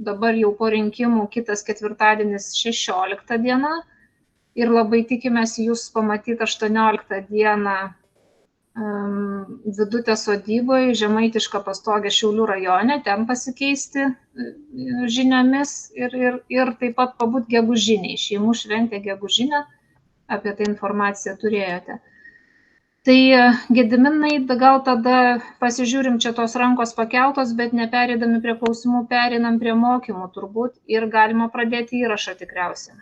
dabar jau po rinkimų kitas ketvirtadienis 16 diena ir labai tikimės jūs pamatyti 18 dieną Vidutės sodyboje, Žemaitiška pastogė Šiaulių rajone, ten pasikeisti žiniomis ir taip pat pabūt gegužiniai, šeimų šventė gegužinė, apie tai informaciją turėjote. Tai Gediminai, gal tada pasižiūrim, čia tos rankos pakeltos, bet neperėdami prie klausimų, pereinam prie mokymų turbūt ir galima pradėti įrašą tikriausiai.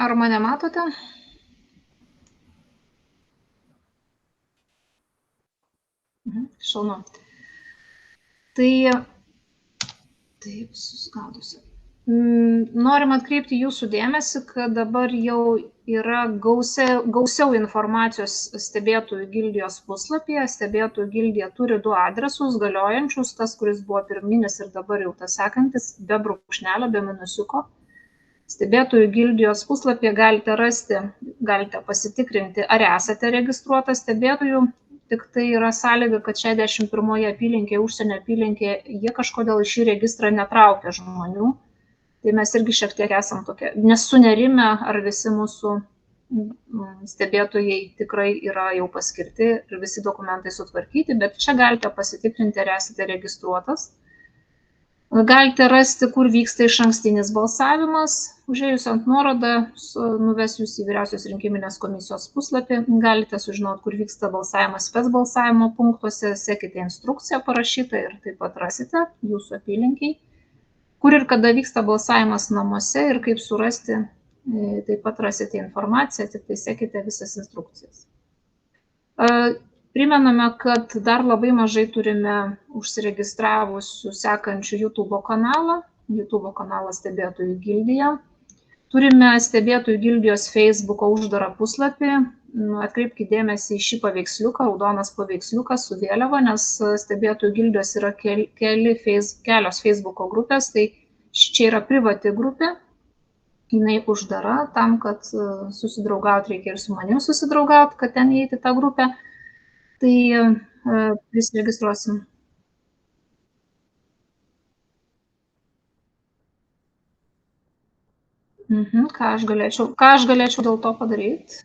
Ar mane matote? Šaunu. Tai taip, susigaudusi. Norim atkreipti jūsų dėmesį, kad dabar jau yra gausiau informacijos stebėtojų gildijos puslapyje. Stebėtojų gildija turi 2 adresus galiojančius, tas, kuris buvo pirminis ir dabar jau tas sekantis, be brūkšnelio, be minusiuko. Stebėtojų gildijos puslapyje galite pasitikrinti, ar esate registruotas stebėtojų, tik tai yra sąlyga, kad 61 apylinkėje, užsienio apylinkėje, jie kažkodėl į šį registrą netraukia žmonių. Tai mes irgi šiek tiek esam tokie nesunerime, ar visi mūsų stebėtojai tikrai yra jau paskirti ir visi dokumentai sutvarkyti, bet čia galite pasitikrinti, ar esate registruotas. Galite rasti, kur vyksta išankstinis balsavimas. Užėjus ant nuorodą, nuves jūs į Vyriausios rinkiminės komisijos puslapį. Galite sužinoti, kur vyksta balsavimas spec balsavimo punktuose. Sekite instrukciją parašytą ir taip pat rasite jūsų apylinkiai. Kur ir kada vyksta balsavimas namuose ir kaip surasti, taip pat rasite informaciją, tik tai sekite visas instrukcijas. Primename, kad dar labai mažai turime užsiregistravusių sekančių YouTube kanalą. YouTube kanalas Stebėtojų gildija. Turime Stebėtojų gildijos Facebook'o uždarą puslapį. Atkreipkite dėmesį į šį paveiksliuką, raudonas paveiksliukas su vėliava, nes Stebėtojų gildijos yra kelios Facebook'o grupės, tai čia yra privati grupė. Jinai uždara, tam, kad susidraugauti reikia ir su manim susidraugauti, kad ten įeiti tą grupę. Tai prisiregistruosim. Ką aš galėčiau dėl to padaryti?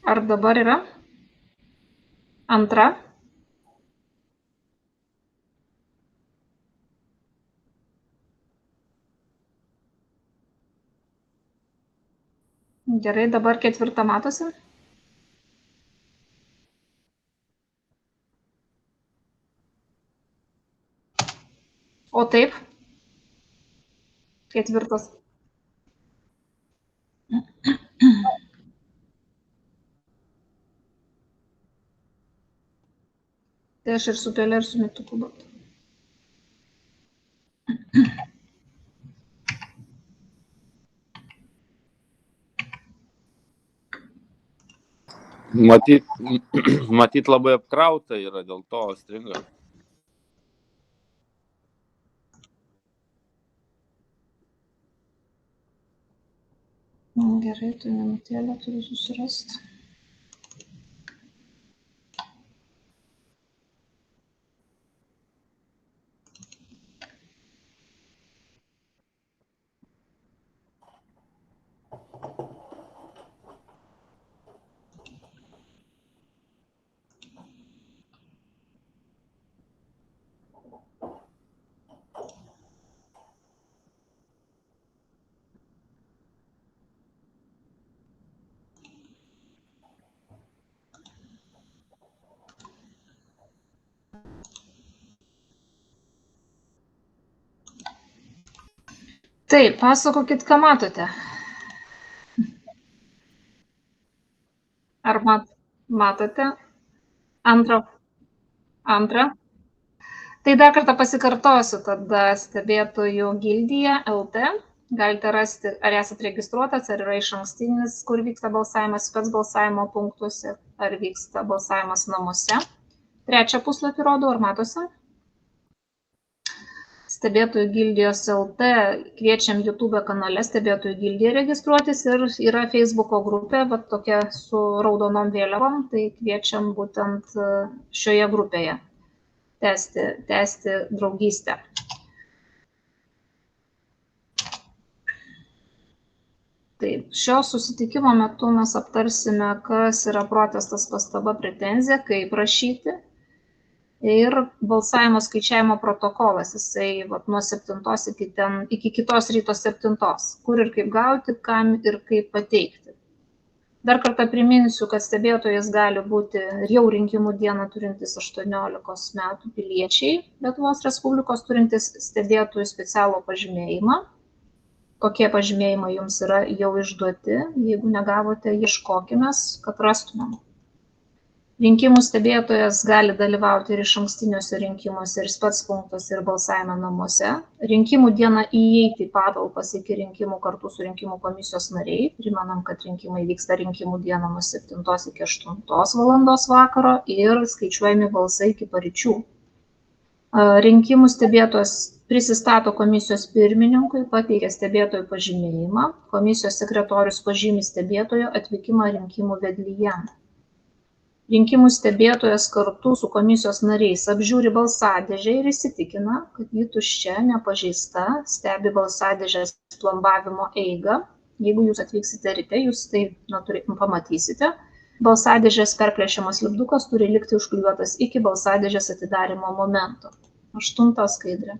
Ar dabar yra? Antra? Gerai, dabar ketvirta matosi? O taip? Ketvirtas. Tai aš ir su pele ir su mygtuku. Matyt labai apkrauta yra, dėl to stringa. Gerai, tu minutėlę turiu susirasti. Taip, pasakokit, ką matote. Ar matote? Antra. Tai dar kartą pasikartosiu, tada stebėtojų gildija LT. Galite rasti, ar esate registruotas, ar yra išankstinis, kur vyksta balsavimas spec balsavimo punktuose, ar vyksta balsavimas namuose. Trečią puslapį rodau, ar matosi? Stebėtojų gildijos LT kviečiam YouTube kanale Stebėtojų gildiją registruotis ir yra Facebooko grupė, bet tokia su raudonom vėliavom, tai kviečiam būtent šioje grupėje tęsti draugystę. Taip, šio susitikimo metu mes aptarsime, kas yra protestas, pastaba, pretenzija, kaip rašyti. Ir balsavimo skaičiavimo protokolas, jisai nuo 7 iki kitos ryto 7, kur ir kaip gauti, kam ir kaip pateikti. Dar kartą priminsiu, kad stebėtojas gali būti ir jau rinkimų dieną turintis 18 metų piliečiai Lietuvos Respublikos turintis stebėtojų specialų pažymėjimą. Kokie pažymėjimai jums yra jau išduoti, jeigu negavote, ieškokime, kad rastumėm. Rinkimų stebėtojas gali dalyvauti ir išankstiniuose rinkimuose, ir spec punktuose, ir balsavime namuose. Rinkimų dieną įeiti į patalpas iki rinkimų kartu su rinkimų komisijos nariai. Primenam, kad rinkimai vyksta rinkimų dieną nuo 7 iki 8 valandos vakaro ir skaičiuojami balsai iki paryčių. Rinkimų stebėtojas prisistato komisijos pirmininkui, pateikia stebėtojų pažymėjimą. Komisijos sekretorius pažymi stebėtojo atvykimą rinkimų vedlyje. Rinkimų stebėtojas kartu su komisijos nariais apžiūri balsadėžę ir įsitikina, kad ji tuščia, nepažeista, stebi balsadėžės plombavimo eigą. Jeigu jūs atvyksite ryte, jūs tai pamatysite. Balsadėžės perplėšiamas lipdukas turi likti užklijuotas iki balsadėžės atidarymo momento. 8 skaidrė.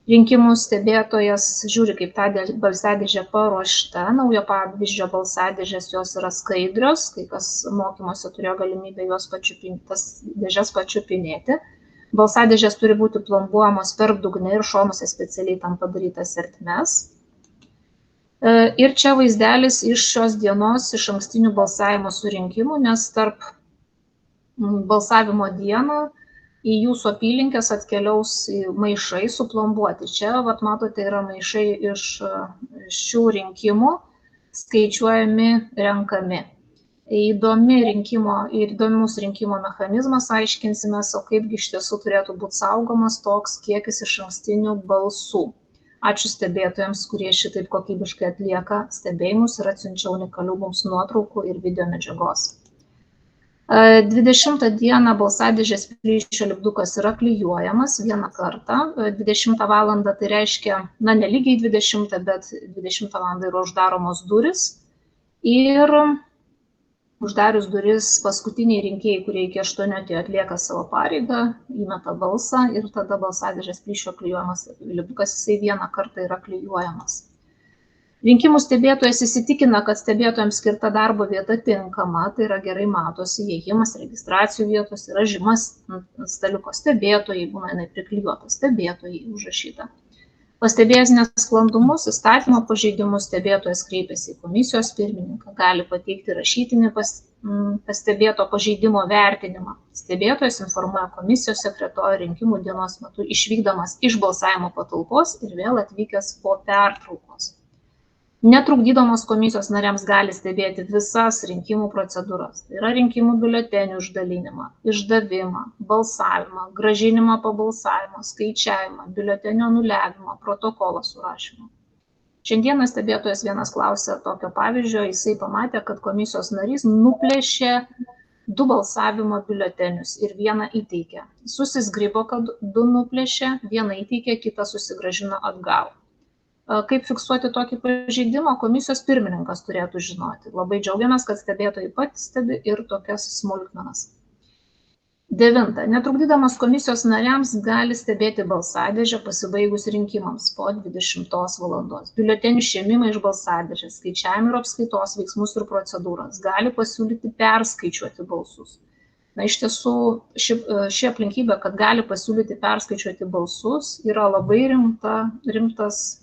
Rinkimų stebėtojas žiūri, kaip ta balsadėžė paruošta. Naujo pavyzdžio balsadėžės jos yra skaidrios, kai kas mokymuose turėjo galimybę tas dėžes pačiupinėti. Balsadėžės turi būti plombuojamos per dugną ir šonuose specialiai tam padarytas ertmes. Ir čia vaizdelis iš šios dienos išankstinių balsavimo surinkimų, nes tarp balsavimo dieną į jūsų apylinkės atkeliaus maišai suplombuoti. Čia, matote, yra maišai iš šių rinkimų, skaičiuojami, renkami. Įdomus rinkimo mechanizmas, aiškinsimės, o kaipgi iš tiesų turėtų būti saugomas toks kiekis išankstinių balsų. Ačiū stebėtojams, kurie šitaip kokybiškai atlieka stebėjimus ir atsiunčia unikalių mums nuotraukų ir video medžiagos. 20 dieną balsadėžės plyšio lipdukas yra klijuojamas vieną kartą. 20 valandą tai reiškia, nelygiai 20, bet 20 valandą yra uždaromos duris. Ir uždarius duris paskutiniai rinkėjai, kurie iki 8 atlieka savo pareigą, įmeta balsą ir tada balsadėžės plyšio klijuojamas lipdukas, jisai vieną kartą yra klijuojamas. Rinkimų stebėtojas įsitikina, kad stebėtojams skirta darbo vieta tinkama, tai yra gerai matosi įėjimas, registracijų vietos, yra žymas ant staliuko stebėtojai, būna jinai priklijuota stebėtojai užrašyta. Pastebėjęs nesklandumus, įstatymo pažeidimus, stebėtojas kreipiasi į komisijos pirmininką, gali pateikti rašytinį pastebėto pažeidimo vertinimą. Stebėtojas informuoja komisijos sekretorių rinkimų dienos metu išvykdamas iš balsavimo patalpos ir vėl atvykęs po pertraukos. Netrukdydamos komisijos nariams gali stebėti visas rinkimų procedūras. Tai yra rinkimų biuletenių išdalinimą, išdavimą, balsavimą, grąžinimą po balsavimo, skaičiavimą, biuletenio anuliavimą, protokolo surašymą. Šiandieną stebėtojas vienas klausė tokio pavyzdžio, jisai pamatė, kad komisijos narys nuplėšė 2 balsavimo biuletenius ir vieną įteikė. Susizgribo, kad 2 nuplėšė, vieną įteikė, kitą susigrąžino atgal. Kaip fiksuoti tokį pažeidimą, komisijos pirmininkas turėtų žinoti. Labai džiaugiamės, kad stebėtojai pastebi ir tokias smulkmenas. 9. Netrukdydamas komisijos nariams gali stebėti balsadėžę pasibaigus rinkimams po 20 valandos. Biuletenių išėmimą iš balsadėžės, skaičiavimą ir apskaitos veiksmus ir procedūras. Gali pasiūlyti perskaičiuoti balsus. Iš tiesų, ši aplinkybė, kad gali pasiūlyti perskaičiuoti balsus, yra labai rimtas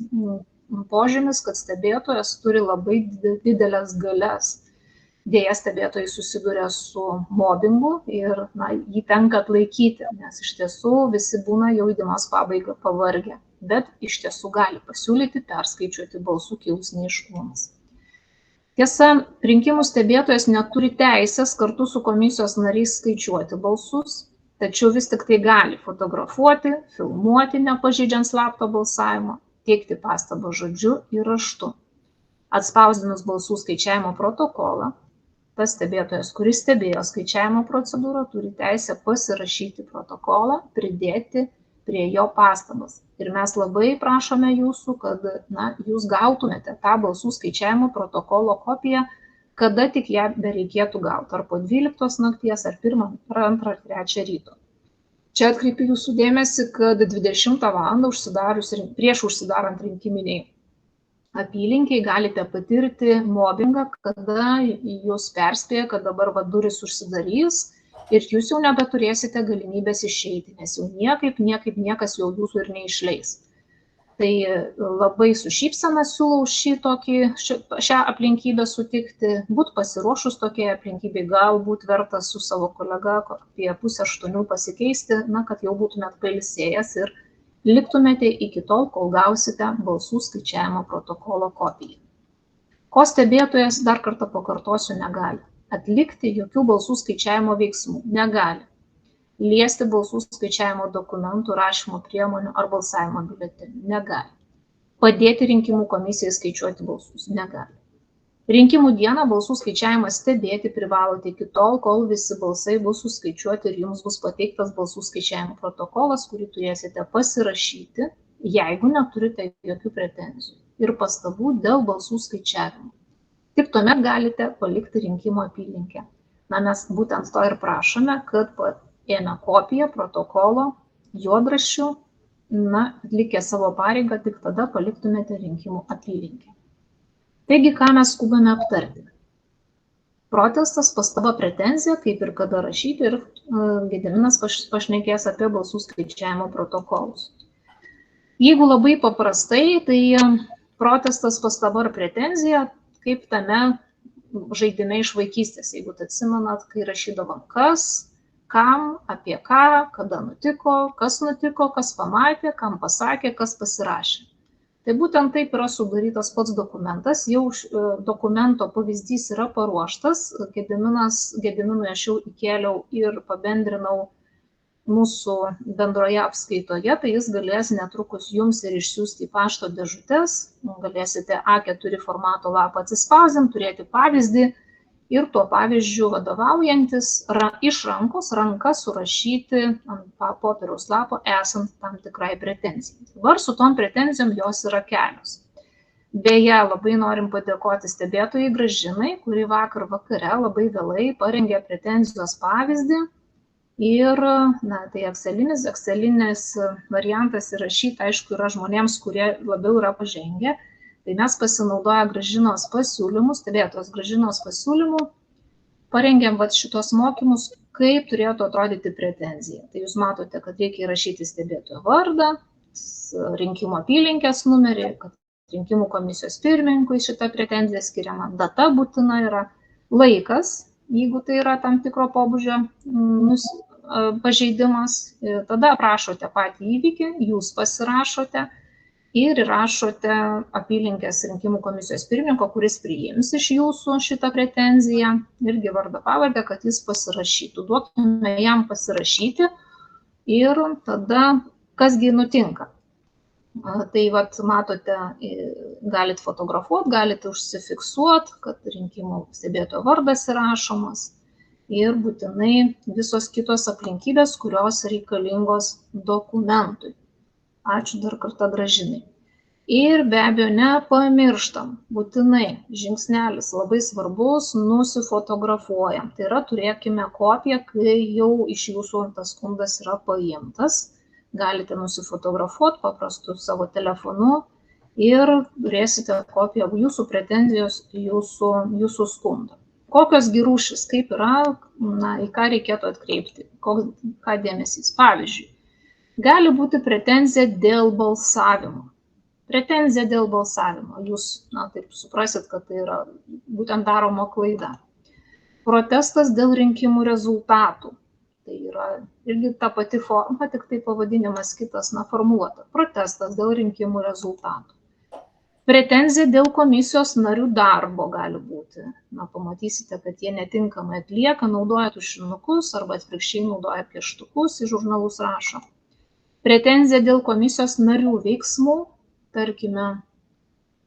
požymis, kad stebėtojas turi labai didelės galias. Dėja, stebėtojai susiduria su mobbingu ir jį tenka atlaikyti, nes iš tiesų visi būna jau į dienos pabaigą pavargę, bet iš tiesų gali pasiūlyti perskaičiuoti balsų kilus neaiškumas. Tiesa, rinkimų stebėtojas neturi teisės kartu su komisijos nariais skaičiuoti balsus, tačiau vis tik tai gali fotografuoti, filmuoti nepažeidžiant slapto balsavimo, teikti pastabą žodžiu ir raštu. Atspausdinus balsų skaičiavimo protokolą, tas stebėtojas, kuris stebėjo skaičiavimo procedūrą, turi teisę pasirašyti protokolą, pridėti prie jo pastabas. Ir mes labai prašome jūsų, kad jūs gautumėte tą balsų skaičiavimo protokolo kopiją, kada tik ją bereikėtų gauti, ar po 12 nakties, ar 1, ar 2, ar 3 ryto. Čia atkreipiu jūsų dėmesį, kad 20 valandą prieš užsidarant rinkiminiai apylinkiai galite patirti mobbingą, kada jūs perspėja, kad dabar durys užsidarys ir jūs jau nebeturėsite galimybės išeiti, nes jau niekaip niekas jau jūsų ir neišleis. Tai labai su šypsena siūlau šią aplinkybę sutikti, būt pasiruošus tokiai aplinkybei, galbūt verta su savo kolega apie 7:30 pasikeisti, kad jau būtumėt pailsėjęs ir liktumėte iki tol, kol gausite balsų skaičiavimo protokolo kopiją. Ko stebėtojas, dar kartą pakartosiu, negali. Atlikti jokių balsų skaičiavimo veiksmų negali. Liesti balsų skaičiavimo dokumentų, rašymo priemonių ar balsavimo biuletenių negali. Padėti rinkimų komisijai skaičiuoti balsus negali. Rinkimų dieną balsų skaičiavimą stebėti privalote iki tol, kol visi balsai bus suskaičiuoti ir jums bus pateiktas balsų skaičiavimo protokolas, kurį turėsite pasirašyti, jeigu neturite jokių pretenzijų ir pastabų dėl balsų skaičiavimo. Tik tuomet galite palikti rinkimų apylinkę. Mes būtent to ir prašome, kad paėmę kopiją protokolo juodraščių, atlikę savo pareigą, tik tada paliktumėte rinkimų apylinkę. Taigi, ką mes skubame aptarti? Protestas, pastaba, pretenzija, kaip ir kada rašyti, ir Gediminas pašnekės apie balsų skaičiavimo protokolus. Jeigu labai paprastai, tai protestas, pastaba ar pretenzija, kaip tame žaidime iš vaikystės, jeigu atsimenat, kai rašydavom kas, kam, apie ką, kada nutiko, kas pamatė, kam pasakė, kas pasirašė. Tai būtent taip yra sudarytas pats dokumentas, jau dokumento pavyzdys yra paruoštas, Gediminui aš jau įkėliau ir pabendrinau mūsų bendroje apskaitoje, tai jis galės netrukus jums ir išsiųsti į pašto dėžutes, galėsite A4 formato lapą atsispausdinti, turėti pavyzdį ir tuo pavyzdžiu vadovaujantis iš rankos ranka surašyti ant popieriaus lapo esant tam tikrai pretenzijai. Dabar su tom pretenzijom jos yra kelios. Beje, labai norim padėkoti stebėtojai Gražinai, kuri vakar vakare labai vėlai parengė pretenzijos pavyzdį ir tai excelinis variantas įrašyti, aišku, yra žmonėms, kurie labiau yra pažengę. Tai mes pasinaudoję Gražinos pasiūlymų, stebėtos Gražinos pasiūlymų, parengėm šitos mokymus, kaip turėtų atrodyti pretenzija. Tai jūs matote, kad reikia įrašyti stebėtojo vardą, rinkimų apylinkės numerį, kad rinkimų komisijos pirmininkui šita pretenzija skiriama, data būtina yra, laikas, jeigu tai yra tam tikro pobūdžio pažeidimas, tada aprašote patį įvykį, jūs pasirašote ir įrašote apylinkės rinkimų komisijos pirmininko, kuris priims iš jūsų šitą pretenziją, irgi vardą pavardę, kad jis pasirašytų. Duokime jam pasirašyti ir tada kasgi nutinka. Tai matote, galite fotografuoti, galite užsifiksuoti, kad rinkimų stebėtojo vardas įrašomas ir būtinai visos kitos aplinkybės, kurios reikalingos dokumentui. Ačiū dar kartą Gražinai. Ir be abejo nepamirštam, būtinai žingsnelis labai svarbus, nusifotografuojam. Tai yra turėkime kopiją, kai jau iš jūsų tas skundas yra paimtas. Galite nusifotografuoti paprastu savo telefonu ir turėsite kopiją jūsų pretenzijos, jūsų skundo. Kokios gi rūšys, kaip yra, į ką reikėtų atkreipti, ką dėmesys. Pavyzdžiui, gali būti pretenzija dėl balsavimo. Pretenzija dėl balsavimo. Jūs taip suprasit, kad tai yra būtent daroma klaida. protestas dėl rinkimų rezultatų. Tai yra irgi ta pati forma, tik tai pavadinimas kitas, formuluota. Protestas dėl rinkimų rezultatų. Pretenzija dėl komisijos narių darbo gali būti. Pamatysite, kad jie netinkamai atlieka, naudoja tušinukus arba atvirkščiai naudoja pieštukus, į žurnalus rašo. Pretenzija dėl komisijos narių veiksmų, tarkime,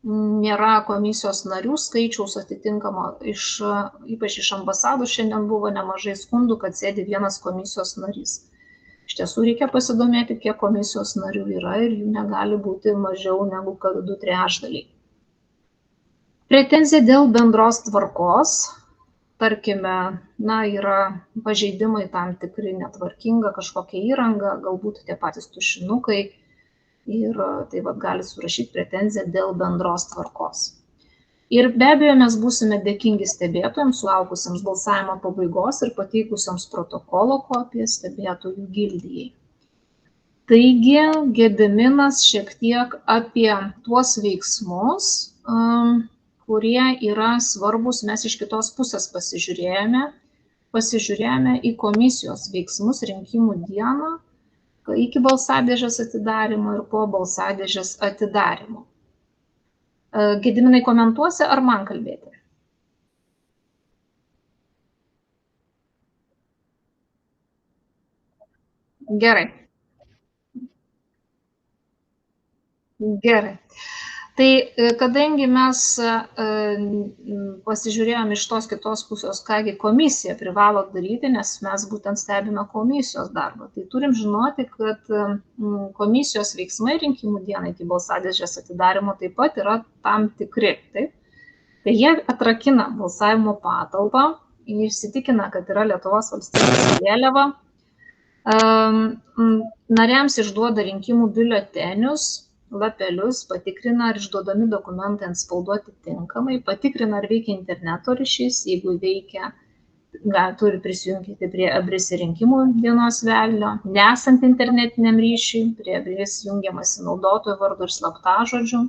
nėra komisijos narių skaičiaus atitinkamo, ypač iš ambasadų šiandien buvo nemažai skundų, kad sėdi vienas komisijos narys. Iš tiesų reikia pasidomėti, kiek komisijos narių yra ir jų negali būti mažiau negu kad 2/3. Pretenzija dėl bendros tvarkos, tarkime, yra pažeidimai tam tikri, netvarkinga kažkokia įranga, galbūt tie patys tušinukai, ir tai gali surašyti pretenziją dėl bendros tvarkos. Ir be abejo, mes būsime dėkingi stebėtojams, sulaukusiems balsavimo pabaigos ir pateikusiems protokolo kopiją stebėtojų gildijai. Taigi, Gediminas šiek tiek apie tuos veiksmus, kurie yra svarbus, mes iš kitos pusės pasižiūrėjome į komisijos veiksmus rinkimų dieną, iki balsadėžės atidarimo ir po balsadėžės atidarimo. Gediminai, komentuosi ar man kalbėti? Gerai. Gerai. Tai kadangi mes pasižiūrėjome iš tos kitos pusės, kągi komisija privalo daryti, nes mes būtent stebime komisijos darbą, tai turim žinoti, kad komisijos veiksmai rinkimų dieną iki balsadėžės atidarimo taip pat yra tam tikri. Taip? Tai jie atrakina balsavimo patalpą, įsitikina, kad yra Lietuvos valstybės vėliava, nariams išduoda rinkimų biuletenius, lapelius, patikrina, ar išduodami dokumentai antspauduoti tinkamai, patikrina, ar veikia interneto ryšys, jeigu veikia, turi prisijungti prie ABRIS rinkimų dienos velnio, nesant internetiniam ryšiui, prie ABRIS jungiamasi naudotojo vardu ir slaptažodžiu.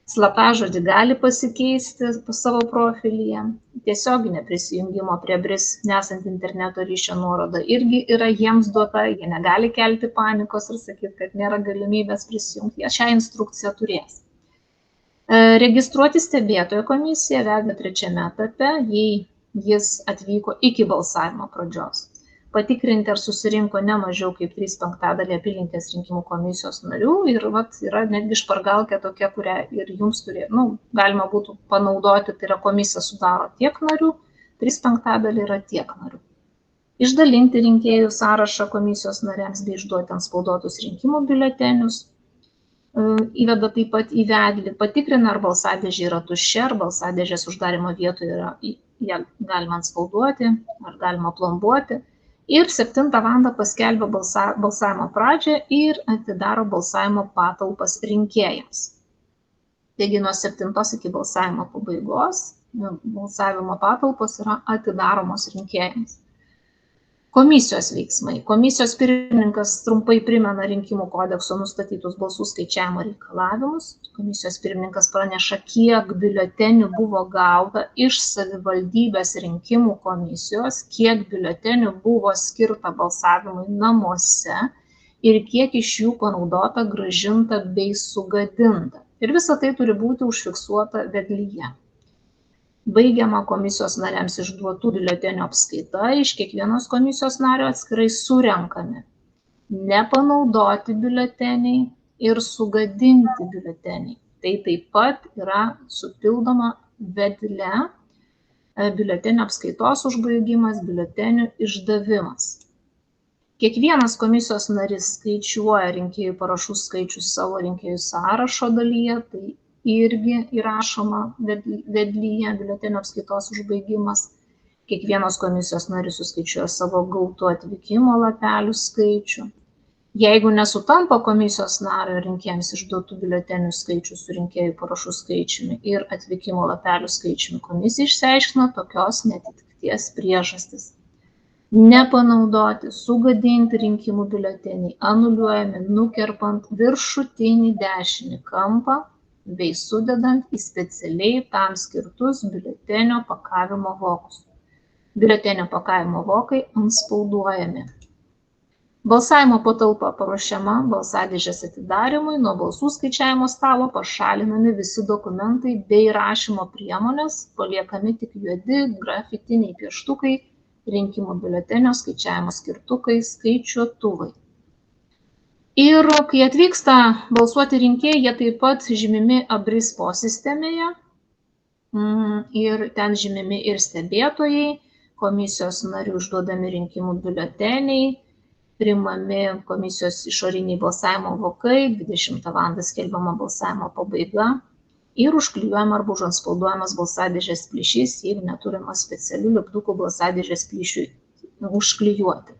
Slaptažodį gali pasikeisti savo profilyje, tiesioginė prisijungimo prie ABRIS nesant interneto ryšio nuoroda irgi yra jiems duota, jie negali kelti panikos ir sakyti, kad nėra galimybės prisijungti, jie šią instrukciją turės. Registruoti stebėtojo komisiją vedė 3. etape, jei jis atvyko iki balsavimo pradžios. Patikrinti, ar susirinko ne mažiau kaip 3/5 apylinkės rinkimų komisijos narių ir yra netgi špargalkė tokia, kurią ir jums galima būtų panaudoti, tai yra komisija sudaro tiek narių, 3/5 yra tiek narių. Išdalinti rinkėjų sąrašą komisijos nariams bei išduoti antspauduotus rinkimų biuletenius. Įveda taip pat į vedlį, patikrina, ar balsadėžė yra tuščia, ar balsadėžės uždarimo vietoje ją galima antspauduoti, ar galima plombuoti. Ir 7 valandą paskelbia balsavimo pradžią ir atidaro balsavimo patalpas rinkėjams. Taigi nuo 7 iki balsavimo pabaigos balsavimo patalpos yra atidaromos rinkėjams. Komisijos veiksmai. Komisijos pirmininkas trumpai primena rinkimų kodekso nustatytus balsų skaičiavimo reikalavimus. Komisijos pirmininkas praneša, kiek biuletenių buvo gauta iš savivaldybės rinkimų komisijos, kiek biuletenių buvo skirta balsavimui namuose ir kiek iš jų panaudota, grąžinta bei sugadinta. Ir visa tai turi būti užfiksuota vedlyje. Baigiama komisijos nariams išduotų biuletenių apskaita, iš kiekvienos komisijos nario atskirai surenkami nepanaudoti biuleteniai ir sugadinti biuleteniai. Tai taip pat yra supildoma vedle biuletenių apskaitos užbaigimas, biuletenių išdavimas. Kiekvienas komisijos narys skaičiuoja rinkėjų parašų skaičių savo rinkėjų sąrašo dalyje, tai irgi įrašoma vedlyje biuletenio apskaitos užbaigimas. Kiekvienas komisijos narys suskaičiuoja savo gautų atvykimo lapelių skaičių. Jeigu nesutampa komisijos nario rinkėjams išduotų biuletenių skaičių su rinkėjų parašų skaičiumi ir atvykimo lapelių skaičiumi, komisija išsiaiškina tokios neatitikties priežastis. Nepanaudoti, sugadinti rinkimų biuleteniai anuliuojami nukerpant viršutinį dešinį kampą bei sudedant į specialiai tam skirtus biuletenio pakavimo vokus. Biuletenio pakavimo vokai antspauduojami. Balsavimo patalpa paruošiama balsadėžės atidarimui, nuo balsų skaičiavimo stalo pašalinami visi dokumentai bei rašymo priemonės, paliekami tik juodi grafitiniai pieštukai, rinkimų biuletenio skaičiavimo skirtukai, skaičiuotuvai. Ir kai atvyksta balsuoti rinkėjai, jie taip pat žymimi abris posistemėje ir ten žymimi ir stebėtojai, komisijos narių išduodami rinkimų biuleteniai, priimami komisijos išoriniai balsavimo vokai, 20 val. Skelbiama balsavimo pabaiga ir užklijuojama arba užantspauduojamas balsadėžės plyšys, jeigu neturima specialių lipdukų balsadėžės plyšiui užklijuoti.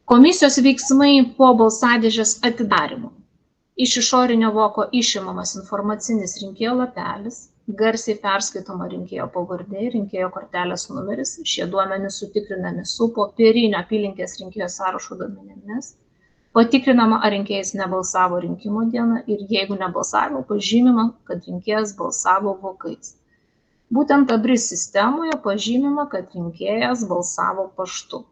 Komisijos veiksmai po balsadėžės atidarimo. Iš išorinio voko išimamas informacinis rinkėjo lapelis, garsiai perskaitoma rinkėjo pavardė, rinkėjo kortelės numeris, šie duomenys sutikrinami su popierinio apylinkės rinkėjo sąrašo duomenimis, patikrinama, ar rinkėjas nebalsavo rinkimų dieną ir jeigu nebalsavo, pažymima, kad rinkėjas balsavo vokais. Būtent abris sistemoje pažymima, kad rinkėjas balsavo paštu.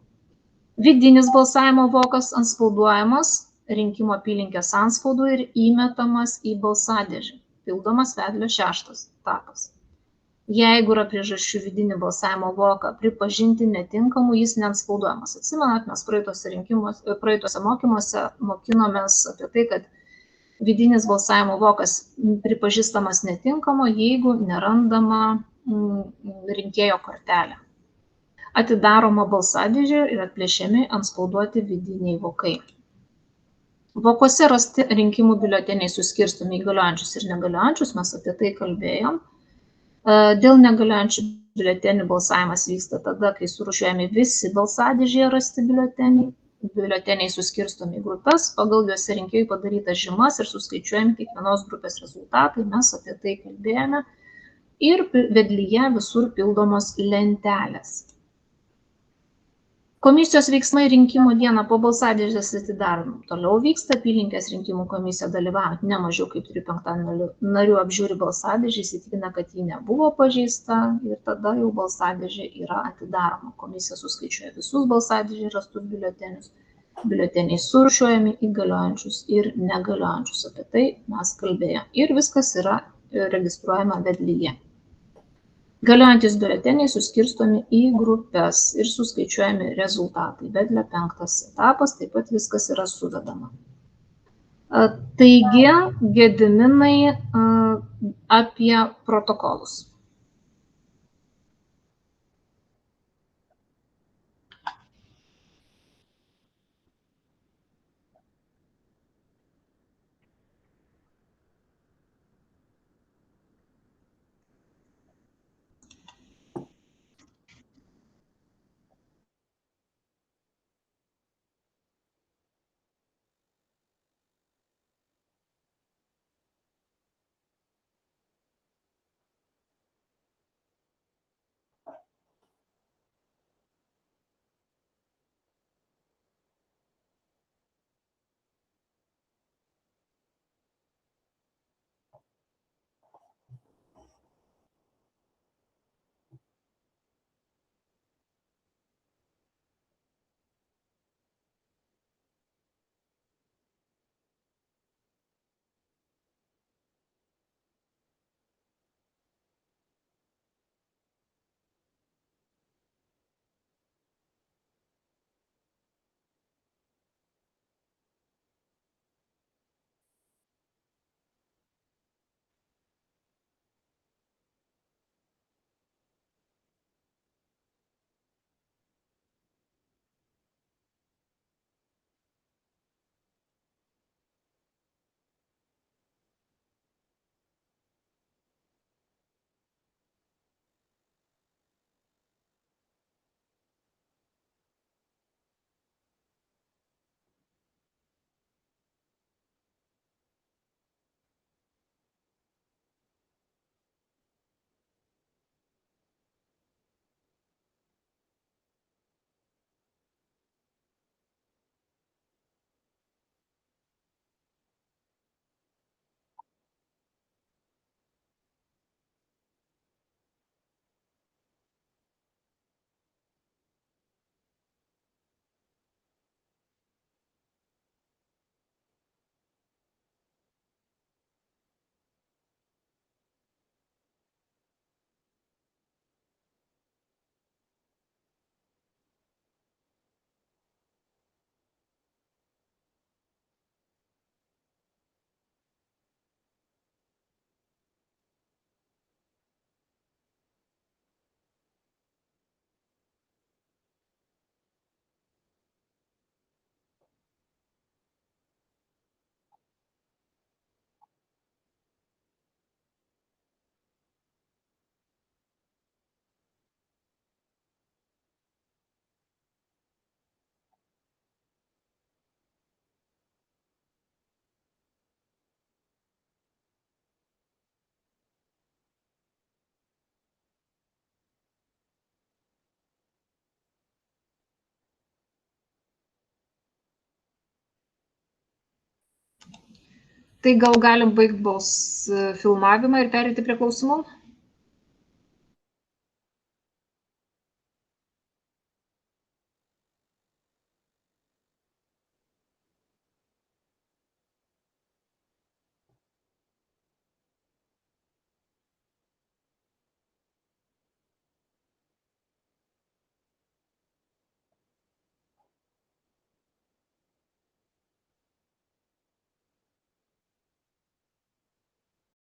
Vidinis balsavimo vokas antspauduojamas rinkimo apylinkės antspaudu ir įmetamas į balsadėžę. Pildomas vedlio 6 etapas. Jeigu yra priežasčių vidinį balsavimo voką pripažinti netinkamu, jis neantspauduojamas. Atsimenat, mes praeituose mokymuose mokinomės apie tai, kad vidinis balsavimo vokas pripažįstamas netinkamo, jeigu nerandama rinkėjo kortelė. Atidaroma balsadėžė ir atplėšiami antspauduoti vidiniai vokai. Vokuose rasti rinkimų biuleteniai suskirstomi į galiojančius ir negaliojančius, mes apie tai kalbėjom. Dėl negaliojančių biuletenių balsavimas vyksta tada, kai surūšiuojami visi balsadėžėje rasti biuleteniai. Biuleteniai suskirstomi į grupės, pagal juose rinkėjų padarytas žymas ir suskaičiuojami kiekvienos grupės rezultatai, mes apie tai kalbėjome. Ir vedlyje visur pildomos lentelės. Komisijos veiksmai rinkimų dieną po balsadėžės atidarimo. Toliau vyksta apylinkės rinkimų komisija dalyvaujant ne mažiau kaip 3/5 narių apžiūri balsadėžę, įsitikina, kad ji nebuvo pažeista ir tada jau balsadėžė yra atidaroma. Komisija suskaičiuoja visus balsadėžėje rastus biuletenius. Biuleteniai surūšiuojami į galiojančius ir negaliojančius. Apie tai mes kalbėjome. Ir viskas yra registruojama vedlyje. Galiojantis biuleteniai suskirstomi į grupės ir suskaičiuojami rezultatai. Vedlio 5 etapas, taip pat viskas yra suvedama. Taigi, Gediminai apie protokolus. Tai gal galim baigti filmavimą ir perėti prie klausimų?